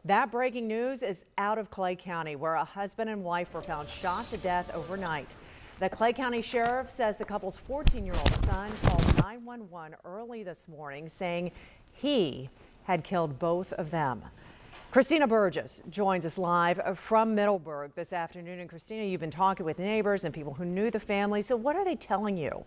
That breaking news is out of Clay County, where a husband and wife were found shot to death overnight. The Clay County Sheriff says the couple's 14-year-old son called 911 early this morning, saying he had killed both of them. Christina Burgess joins us live from Middleburg this afternoon. And Christina, you've been talking with neighbors and people who knew the family. So what are they telling you?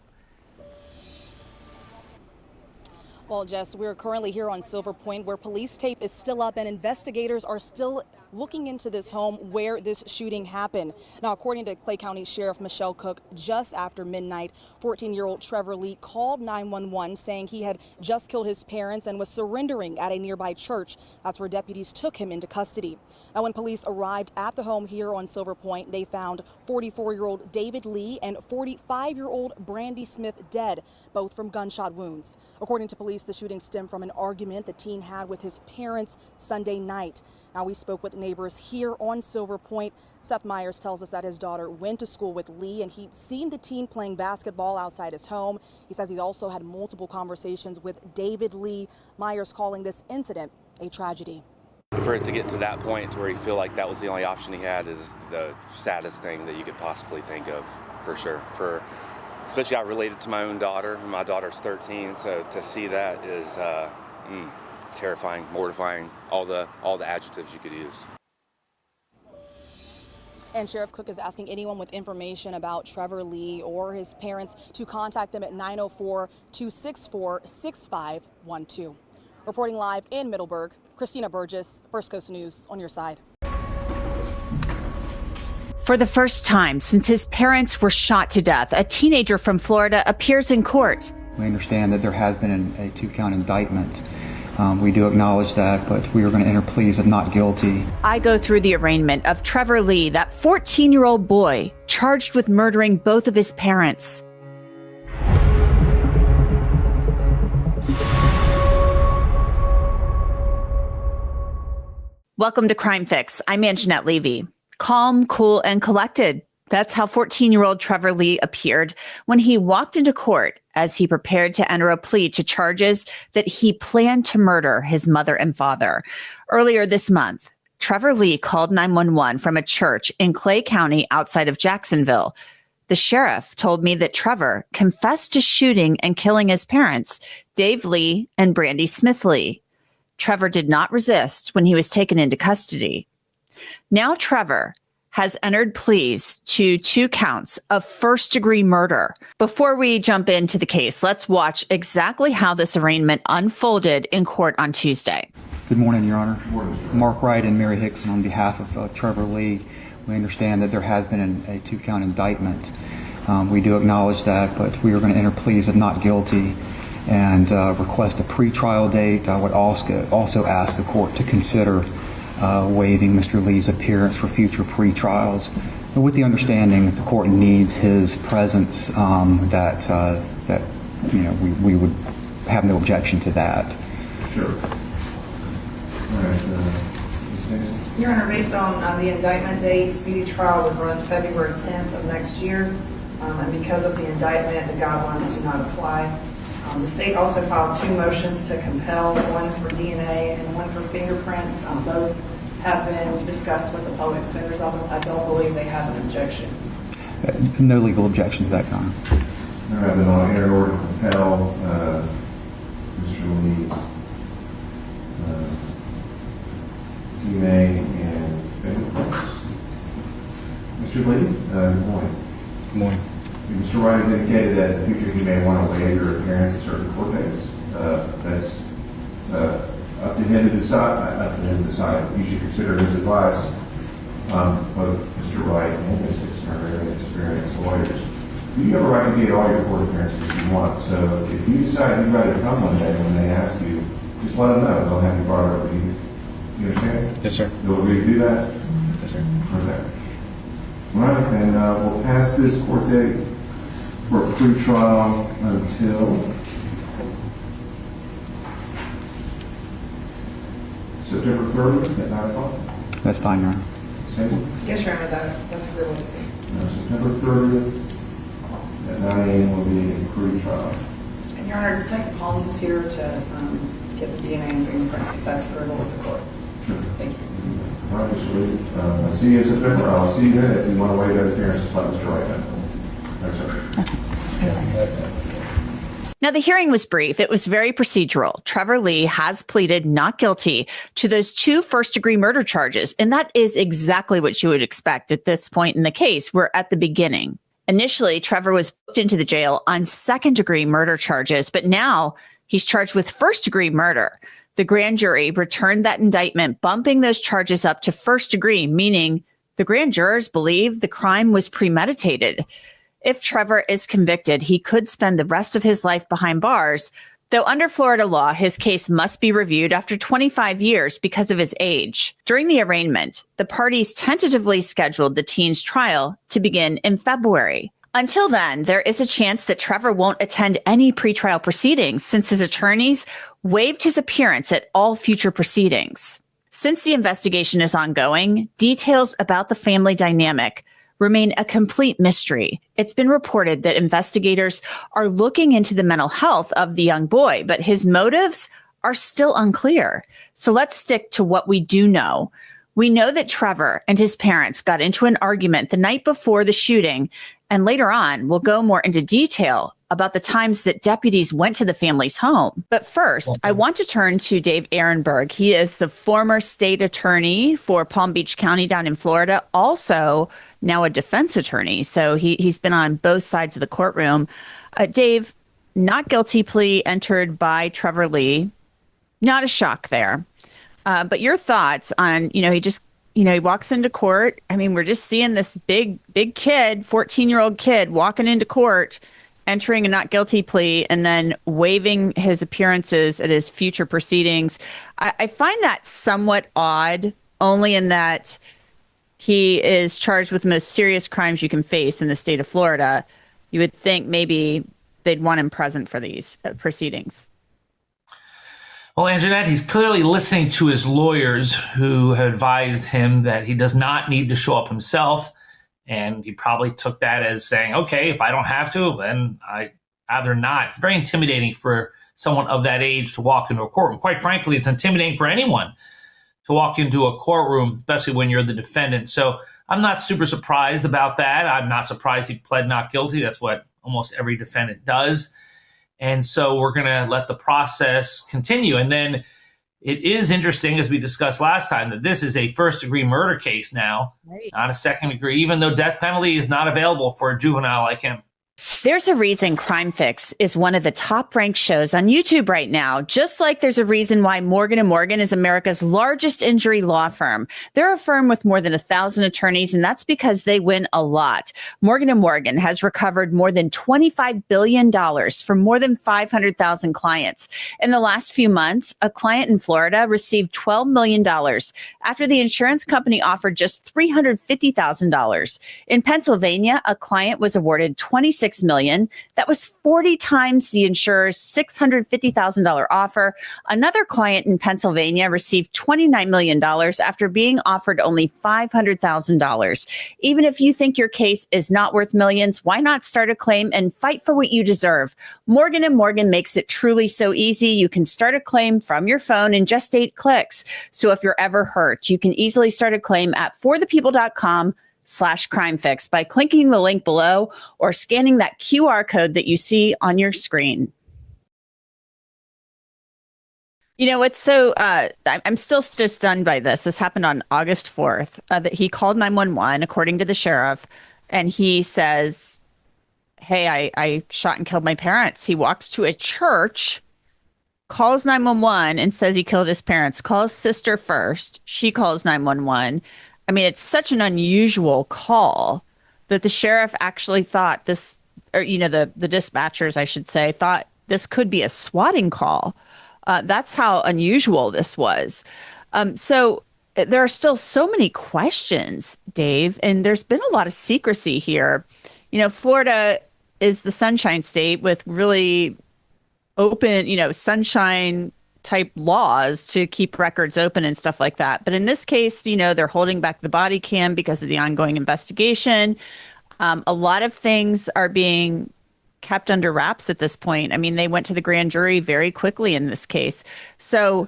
Well, Jess, we're currently here on Silver Point, where police tape is still up and investigators are still looking into this home where this shooting happened. Now, according to Clay County Sheriff Michelle Cook, just after midnight, 14-year-old Trevor Lee called 911 saying he had just killed his parents and was surrendering at a nearby church. That's where deputies took him into custody. Now, when police arrived at the home here on Silver Point, they found 44-year-old David Lee and 45-year-old Brandi Smith dead, both from gunshot wounds. According to police, the shooting stemmed from an argument the teen had with his parents Sunday night. Now, we spoke with neighbors here on Silver Point. Seth Myers tells us that his daughter went to school with Lee and he'd seen the teen playing basketball outside his home. He says he also had multiple conversations with David Lee. Myers calling this incident a tragedy. For it to get to that point to where you feel like that was the only option he had is the saddest thing that you could possibly think of, for sure. Especially I related to my own daughter. My daughter's 13, so to see that is terrifying, mortifying, all the adjectives you could use. And Sheriff Cook is asking anyone with information about Trevor Lee or his parents to contact them at 904-264-6512. Reporting live in Middleburg, Christina Burgess, First Coast News, on your side. For the first time since his parents were shot to death, a teenager from Florida appears in court. We understand that there has been a two-count indictment. We do acknowledge that, but we are going to enter pleas of not guilty. I go through the arraignment of Trevor Lee, that 14-year-old boy charged with murdering both of his parents. Welcome to Crime Fix. I'm Angenette Levy. Calm, cool, and collected. That's how 14-year-old Trevor Lee appeared when he walked into court as he prepared to enter a plea to charges that he planned to murder his mother and father. Earlier this month, Trevor Lee called 911 from a church in Clay County outside of Jacksonville. The sheriff told me that Trevor confessed to shooting and killing his parents, Dave Lee and Brandi Smith Lee. Trevor did not resist when he was taken into custody. Now Trevor has entered pleas to 2 counts of first-degree murder. Before we jump into the case, let's watch exactly how this arraignment unfolded in court on Tuesday. Good morning, Your Honor. Mark Wright and Mary Hickson on behalf of Trevor Lee. We understand that there has been a 2-count indictment. We do acknowledge that, but we are going to enter pleas of not guilty and request a pretrial date. I would also ask the court to consider waiving Mr. Lee's appearance for future pretrials, with the understanding that the court needs his presence, that we would have no objection to that. Sure. All right, Your Honor, based on the indictment date, speedy trial would run February 10th of next year, and because of the indictment, the guidelines do not apply. The state also filed 2 motions to compel, one for DNA and one for fingerprints. Both have been discussed with the public defender's office. I don't believe they have an objection. No legal objection to that, Your Honor. All right, then I'll enter order to compel Mr. Lee's DNA and fingerprints. Mr. Lee, good morning. Good morning. Mr. Wright has indicated that in the future he may want to waive your appearance at certain court dates. That's up to him to decide. You should consider his advice. Both Mr. Wright and Ms. Dixon are very experienced lawyers. You have a right to get all your court appearances you want. So if you decide you'd rather come one day when they ask you, just let them know. They'll have you brought over to you. You understand? Yes, sir. You'll agree to do that? Yes, sir. Okay. All right, and we'll pass this court date for pre-trial until September 30th at 9 o'clock. That's fine, Your Honor. Same? Yes, Your Honor, that's agreeable to see. September 30th at 9 a.m. will be a pre-trial. And Your Honor, Detective Holmes is here to get the DNA and fingerprints if that's agreeable with the court. Sure. All right, Mr. Lee. I'll see you in September. I'll see you then. If you want to waive that appearance, just let Mr. Wright know. Thanks, sir. Now, the hearing was brief. It was very procedural. Trevor Lee has pleaded not guilty to those 2 first-degree murder charges, and that is exactly what you would expect at this point in the case. We're at the beginning. Initially, Trevor was booked into the jail on second-degree murder charges, but now he's charged with first-degree murder. The grand jury returned that indictment, bumping those charges up to first degree, meaning the grand jurors believe the crime was premeditated. If Trevor is convicted, he could spend the rest of his life behind bars, though under Florida law, his case must be reviewed after 25 years because of his age. During the arraignment, the parties tentatively scheduled the teen's trial to begin in February. Until then, there is a chance that Trevor won't attend any pretrial proceedings since his attorneys waived his appearance at all future proceedings. Since the investigation is ongoing, details about the family dynamic remain a complete mystery. It's been reported that investigators are looking into the mental health of the young boy, but his motives are still unclear. So let's stick to what we do know. We know that Trevor and his parents got into an argument the night before the shooting, and later on, we'll go more into detail about the times that deputies went to the family's home. But first, I want to turn to Dave Ehrenberg. He is the former state attorney for Palm Beach County down in Florida, also now a defense attorney. So he's been on both sides of the courtroom. Dave, not guilty plea entered by Trevor Lee. Not a shock there. But your thoughts on, he walks into court. I mean, we're just seeing this big kid, 14-year-old kid walking into court, entering a not guilty plea, and then waiving his appearances at his future proceedings. I find that somewhat odd, only in that he is charged with the most serious crimes you can face in the state of Florida. You would think maybe they'd want him present for these proceedings. Well, Angenette, he's clearly listening to his lawyers who have advised him that he does not need to show up himself. And he probably took that as saying, okay, if I don't have to, then I'd rather not. It's very intimidating for someone of that age to walk into a courtroom. Quite frankly, it's intimidating for anyone to walk into a courtroom, especially when you're the defendant. So I'm not super surprised about that. I'm not surprised he pled not guilty. That's what almost every defendant does. And so we're going to let the process continue. And then it is interesting, as we discussed last time, that this is a first-degree murder case now, right, not a second degree, even though death penalty is not available for a juvenile like him. There's a reason Crime Fix is one of the top-ranked shows on YouTube right now, just like there's a reason why Morgan & Morgan is America's largest injury law firm. They're a firm with more than 1,000 attorneys, and that's because they win a lot. Morgan & Morgan has recovered more than $25 billion from more than 500,000 clients. In the last few months, a client in Florida received $12 million after the insurance company offered just $350,000. In Pennsylvania, a client was awarded $26 million. That was 40 times the insurer's $650,000 offer. Another client in Pennsylvania received $29 million after being offered only $500,000. Even if you think your case is not worth millions, why not start a claim and fight for what you deserve? Morgan & Morgan makes it truly so easy. You can start a claim from your phone in just 8 clicks. So if you're ever hurt, you can easily start a claim at forthepeople.com/crimefix by clicking the link below or scanning that QR code that you see on your screen. You know, it's so, I'm still just stunned by this. This happened on August 4th, that he called 911, according to the sheriff, and he says, hey, I shot and killed my parents. He walks to a church, calls 911 and says he killed his parents, calls sister first. She calls 911. I mean, it's such an unusual call that the sheriff actually thought this, or, the dispatchers, I should say, thought this could be a swatting call. That's how unusual this was. So there are still so many questions, Dave, and there's been a lot of secrecy here. Florida is the Sunshine State with really open, sunshine type laws to keep records open and stuff like that. But in this case, they're holding back the body cam because of the ongoing investigation. A lot of things are being kept under wraps at this point. I mean, they went to the grand jury very quickly in this case. So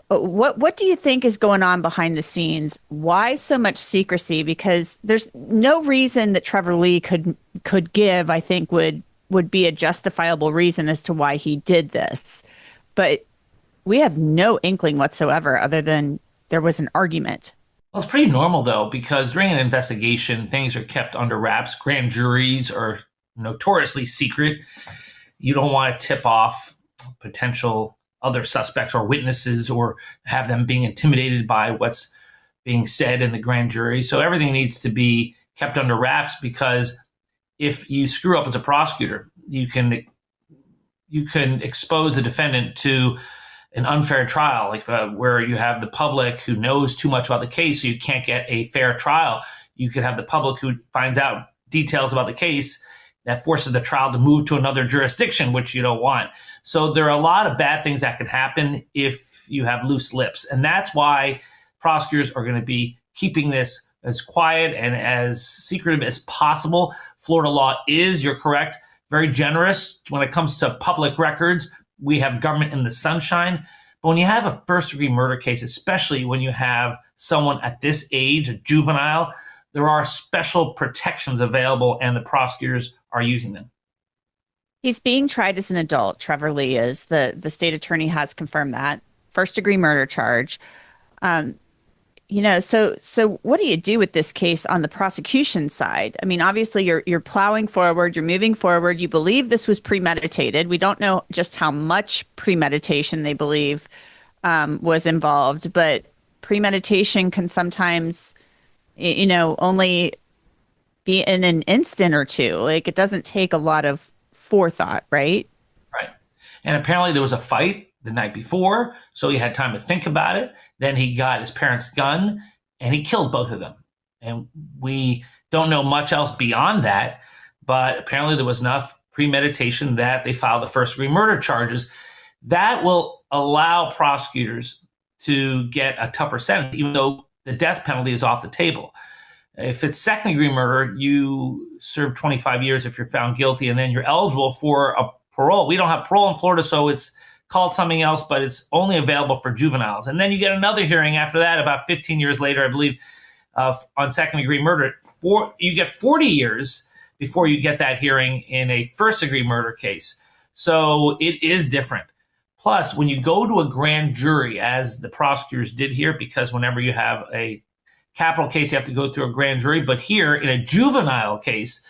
What do you think is going on behind the scenes? Why so much secrecy? Because there's no reason that Trevor Lee could give, I think would be a justifiable reason as to why he did this. But we have no inkling whatsoever other than there was an argument. Well, it's pretty normal, though, because during an investigation, things are kept under wraps. Grand juries are notoriously secret. You don't want to tip off potential other suspects or witnesses or have them being intimidated by what's being said in the grand jury. So everything needs to be kept under wraps, because if you screw up as a prosecutor, you can expose a defendant to an unfair trial, like where you have the public who knows too much about the case, so you can't get a fair trial. You could have the public who finds out details about the case that forces the trial to move to another jurisdiction, which you don't want. So there are a lot of bad things that can happen if you have loose lips. And that's why prosecutors are going to be keeping this as quiet and as secretive as possible. Florida law is, you're correct, very generous when it comes to public records. We have government in the sunshine. But when you have a first-degree murder case, especially when you have someone at this age, a juvenile, there are special protections available, and the prosecutors are using them. He's being tried as an adult. Trevor Lee is. The state attorney has confirmed that. First-degree murder charge. So what do you do with this case on the prosecution side? I mean, obviously you're plowing forward, you're moving forward. You believe this was premeditated. We don't know just how much premeditation they believe was involved, but premeditation can sometimes, only be in an instant or two. Like, it doesn't take a lot of forethought, right? Right. And apparently there was a fight the night before, so he had time to think about it. Then he got his parents' gun, and he killed both of them. And we don't know much else beyond that, but apparently there was enough premeditation that they filed the first-degree murder charges. That will allow prosecutors to get a tougher sentence, even though the death penalty is off the table. If it's second-degree murder, you serve 25 years if you're found guilty, and then you're eligible for a parole. We don't have parole in Florida, so it's called something else, but it's only available for juveniles. And then you get another hearing after that, about 15 years later, I believe, on second-degree murder. You get 40 years before you get that hearing in a first-degree murder case. So it is different. Plus, when you go to a grand jury, as the prosecutors did here, because whenever you have a capital case, you have to go through a grand jury. But here, in a juvenile case,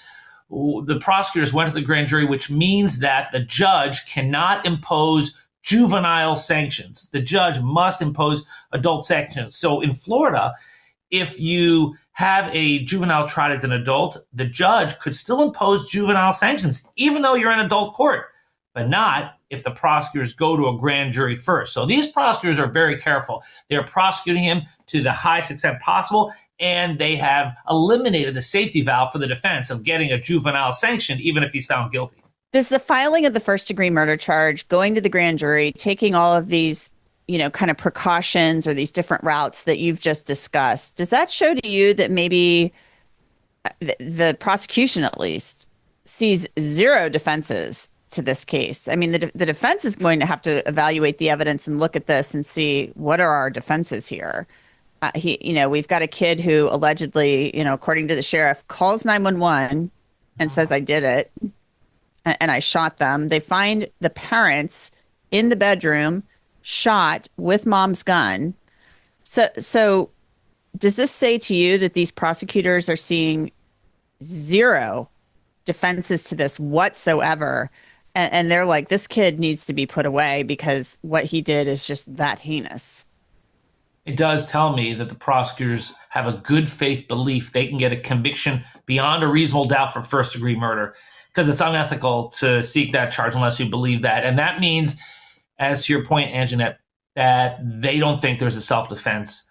the prosecutors went to the grand jury, which means that the judge cannot impose juvenile sanctions. The judge must impose adult sanctions. So in Florida, if you have a juvenile tried as an adult, the judge could still impose juvenile sanctions, even though you're in adult court, but not if the prosecutors go to a grand jury first. So these prosecutors are very careful. They're prosecuting him to the highest extent possible, and they have eliminated the safety valve for the defense of getting a juvenile sanction, even if he's found guilty. Does the filing of the first-degree murder charge, going to the grand jury, taking all of these, kind of precautions or these different routes that you've just discussed, does that show to you that maybe the prosecution, at least, sees zero defenses to this case? I mean, the defense is going to have to evaluate the evidence and look at this and see what are our defenses here. We've got a kid who allegedly, according to the sheriff, calls 911 and says, I did it. And I shot them. They find the parents in the bedroom, shot with mom's gun. So does this say to you that these prosecutors are seeing zero defenses to this whatsoever? And they're like, this kid needs to be put away because what he did is just that heinous. It does tell me that the prosecutors have a good faith belief they can get a conviction beyond a reasonable doubt for first-degree murder, because it's unethical to seek that charge unless you believe that. And that means, as to your point, Angenette, that they don't think there's a self-defense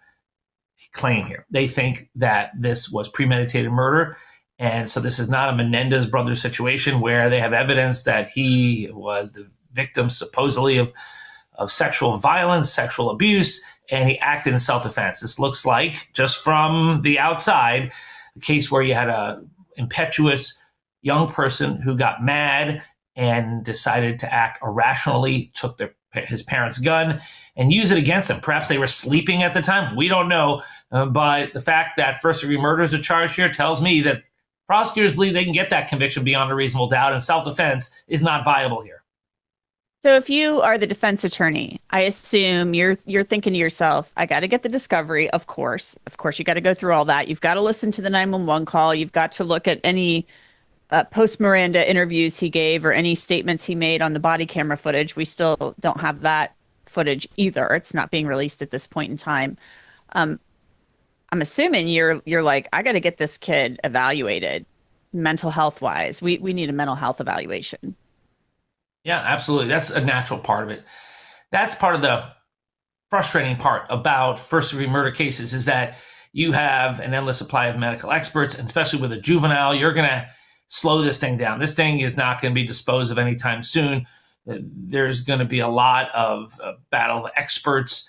claim here. They think that this was premeditated murder. And so this is not a Menendez brothers situation where they have evidence that he was the victim supposedly of sexual violence, sexual abuse, and he acted in self-defense. This looks like, just from the outside, a case where you had a impetuous young person who got mad and decided to act irrationally, took his parents' gun, and use it against them. Perhaps they were sleeping at the time. We don't know. But the fact that first-degree murder is a charge here tells me that prosecutors believe they can get that conviction beyond a reasonable doubt, and self-defense is not viable here. So if you are the defense attorney, I assume you're thinking to yourself, I got to get the discovery, of course. Of course, you got to go through all that. You've got to listen to the 911 call. You've got to look at any post-Miranda interviews he gave or any statements he made on the body camera footage. We still don't have that footage either. It's not being released at this point in time. I'm assuming you're like, I got to get this kid evaluated mental health wise. We need a mental health evaluation. Yeah, absolutely. That's a natural part of it. That's part of the frustrating part about first-degree murder cases is that you have an endless supply of medical experts, and especially with a juvenile, you're going to slow this thing down. This thing is not going to be disposed of anytime soon. There's going to be a lot of battle of experts.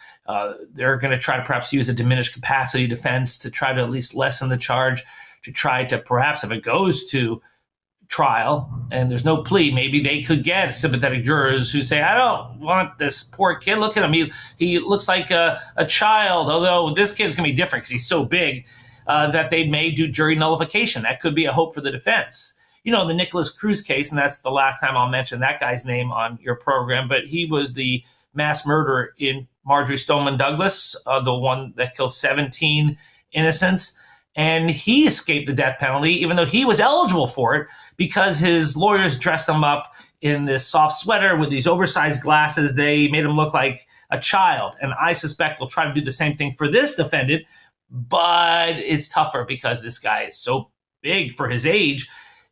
They're going to try to perhaps use a diminished capacity defense to try to at least lessen the charge, to try to perhaps, if it goes to trial and there's no plea, maybe they could get sympathetic jurors who say, I don't want this poor kid. Look at him. He looks like a child, although this kid's going to be different because he's so big that they may do jury nullification. That could be a hope for the defense. You know, the Nicholas Cruz case, and that's the last time I'll mention that guy's name on your program, but he was the mass murderer in Marjorie Stoneman Douglas, the one that killed 17 innocents. And he escaped the death penalty, even though he was eligible for it, because his lawyers dressed him up in this soft sweater with these oversized glasses. They made him look like a child. And I suspect they'll try to do the same thing for this defendant, but it's tougher because this guy is so big for his age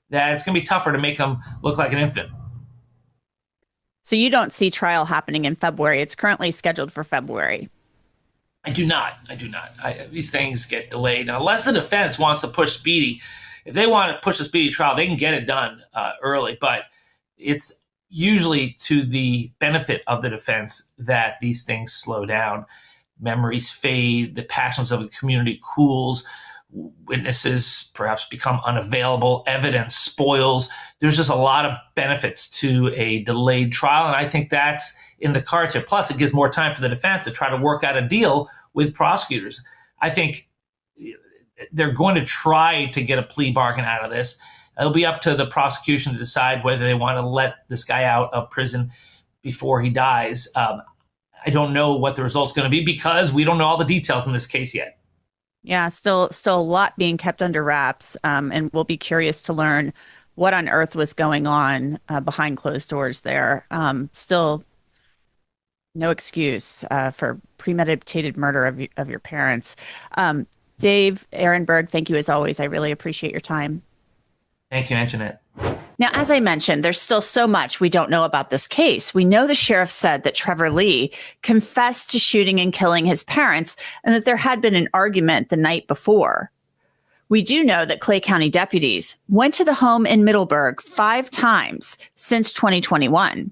that it's going to be tougher to make him look like an infant. So you don't see trial happening in February. It's currently scheduled for February. I do not. These things get delayed. Now, unless the defense wants to push speedy, if they want to push a speedy trial, they can get it done early. But it's usually to the benefit of the defense that these things slow down. Memories fade, the passions of the community cools, witnesses perhaps become unavailable, evidence spoils. There's just a lot of benefits to a delayed trial, and I think that's in the cards here. Plus, it gives more time for the defense to try to work out a deal with prosecutors. I think they're going to try to get a plea bargain out of this. It'll be up to the prosecution to decide whether they want to let this guy out of prison before he dies. I don't know what the result's going to be because we don't know all the details in this case yet. Yeah, still a lot being kept under wraps, and we'll be curious to learn what on earth was going on behind closed doors there. Still no excuse for premeditated murder of your parents. Dave Ehrenberg, thank you as always. I really appreciate your time. Thank you, Angenette. Now, as I mentioned, there's still so much we don't know about this case. We know the sheriff said that Trevor Lee confessed to shooting and killing his parents and that there had been an argument the night before. We do know that Clay County deputies went to the home in Middleburg 5 times since 2021.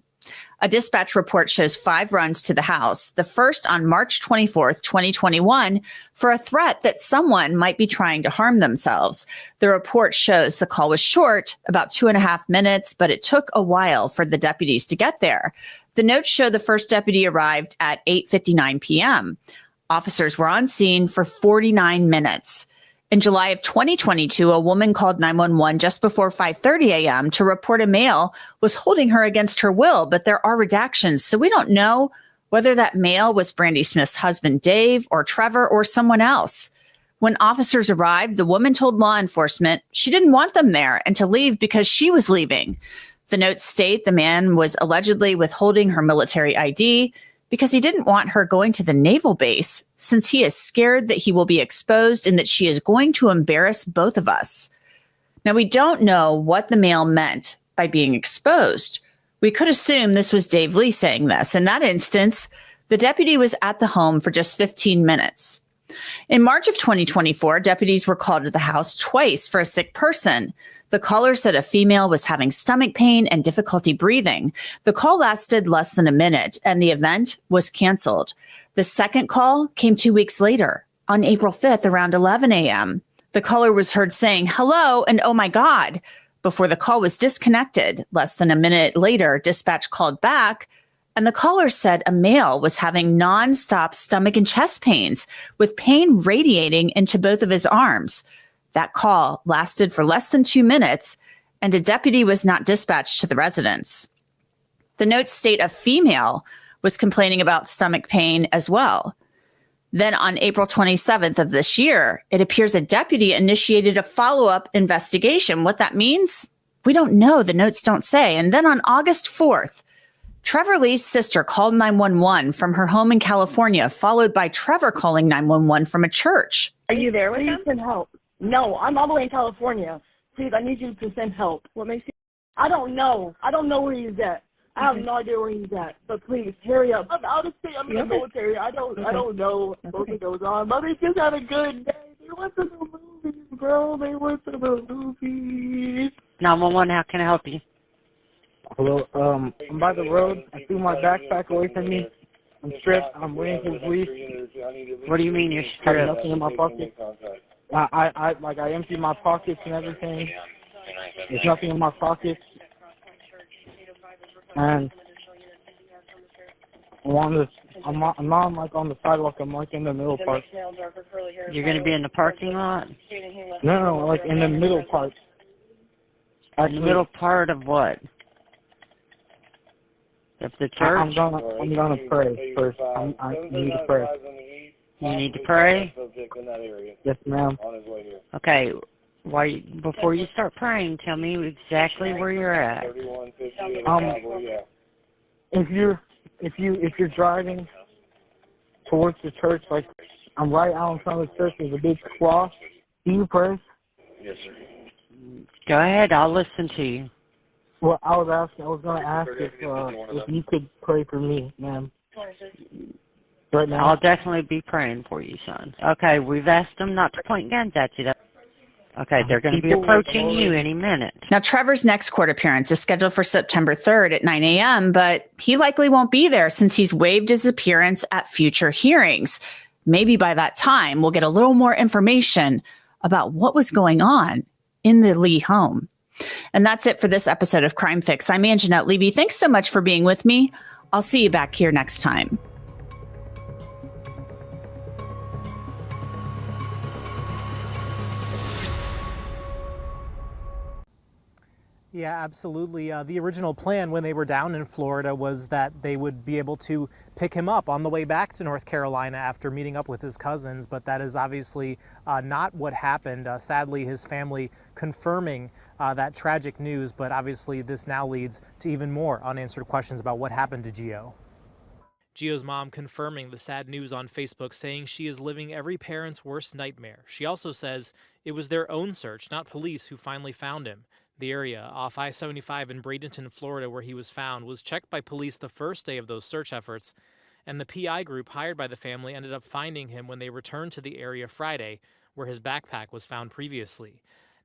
A dispatch report shows 5 runs to the house, the first on March 24th, 2021, for a threat that someone might be trying to harm themselves. The report shows the call was short, about 2.5 minutes, but it took a while for the deputies to get there. The notes show the first deputy arrived at 8:59 p.m. Officers were on scene for 49 minutes. In July of 2022, a woman called 911 just before 5:30 a.m. to report a male was holding her against her will, but there are redactions, so we don't know whether that male was Brandi Smith's husband, Dave, or Trevor, or someone else. When officers arrived, the woman told law enforcement she didn't want them there and to leave because she was leaving. The notes state the man was allegedly withholding her military ID because he didn't want her going to the naval base since he is scared that he will be exposed and that she is going to embarrass both of us. Now, we don't know what the male meant by being exposed. We could assume this was Dave Lee saying this. In that instance, the deputy was at the home for just 15 minutes. In March of 2024, deputies were called to the house twice for a sick person. The caller said a female was having stomach pain and difficulty breathing. The call lasted less than a minute, and the event was canceled. The second call came 2 weeks later, on April 5th, around 11 a.m. The caller was heard saying, "Hello," and "Oh my God," before the call was disconnected. Less than a minute later, dispatch called back And the caller said a male was having nonstop stomach and chest pains with pain radiating into both of his arms. That call lasted for less than 2 minutes, and a deputy was not dispatched to the residence. The notes state a female was complaining about stomach pain as well. Then on April 27th of this year, it appears a deputy initiated a follow-up investigation. What that means, we don't know. The notes don't say. And then on August 4th, Trevor Lee's sister called 911 from her home in California, followed by Trevor calling 911 from a church. Are you there with him? Send help. No, I'm all the way in California. Please, I need you to send help. What makes you? I don't know. I don't know where he's at. I have no idea where he's at. But please, hurry up. I'm out of state. I'm in the military. I don't know what goes on. But they just had a good day. They went to the movies, bro. They went to the movies. 911, how can I help you? Hello, I'm by the road. I threw my backpack away from me. I'm stripped. I'm waiting for the police. What do you mean you're I stripped? have nothing in my pocket. I emptied my pockets and everything. There's nothing in my pockets. And I'm not like on the sidewalk. I'm like in the middle part. You're going to be in the parking lot? No, like in the middle part. The middle part of what? Of the church? I'm gonna pray first. I need to pray. You need to pray? Yes, ma'am. Okay. Before you start praying, tell me exactly where you're at. If you're driving towards the church, like I'm right out in front of the church. There's a big cross. Do you pray? Yes, sir. Go ahead. I'll listen to you. Well, I was going to ask if you could pray for me, ma'am. Right now. I'll definitely be praying for you, son. Okay, we've asked them not to point guns at you. Okay, they're going to be approaching you any minute. Now, Trevor's next court appearance is scheduled for September 3rd at 9 a.m., but he likely won't be there since he's waived his appearance at future hearings. Maybe by that time, we'll get a little more information about what was going on in the Lee home. And that's it for this episode of Crime Fix. I'm Angenette Levy. Thanks so much for being with me. I'll see you back here next time. Yeah, absolutely. The original plan when they were down in Florida was that they would be able to pick him up on the way back to North Carolina after meeting up with his cousins, but that is obviously not what happened. Sadly, his family confirming that tragic news, but obviously this now leads to even more unanswered questions about what happened to Gio. Gio's mom confirming the sad news on Facebook, saying she is living every parent's worst nightmare. She also says it was their own search, not police, who finally found him. The area off I-75 in Bradenton, Florida, where he was found, was checked by police the first day of those search efforts, and the PI group hired by the family ended up finding him when they returned to the area Friday, where his backpack was found previously.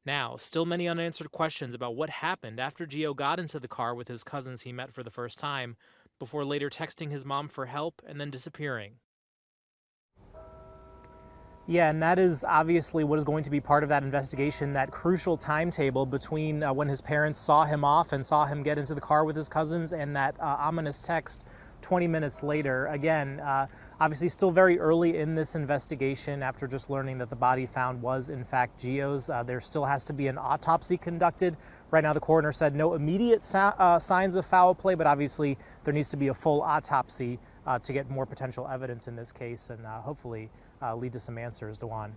Now, still many unanswered questions about what happened after Gio got into the car with his cousins he met for the first time, before later texting his mom for help and then disappearing. Yeah, and that is obviously what is going to be part of that investigation, that crucial timetable between when his parents saw him off and saw him get into the car with his cousins and that ominous text 20 minutes later. Again, obviously still very early in this investigation after just learning that the body found was in fact Gio's. There still has to be an autopsy conducted. Right now the coroner said no immediate signs of foul play, but obviously there needs to be a full autopsy to get more potential evidence in this case and hopefully lead to some answers, Dewan.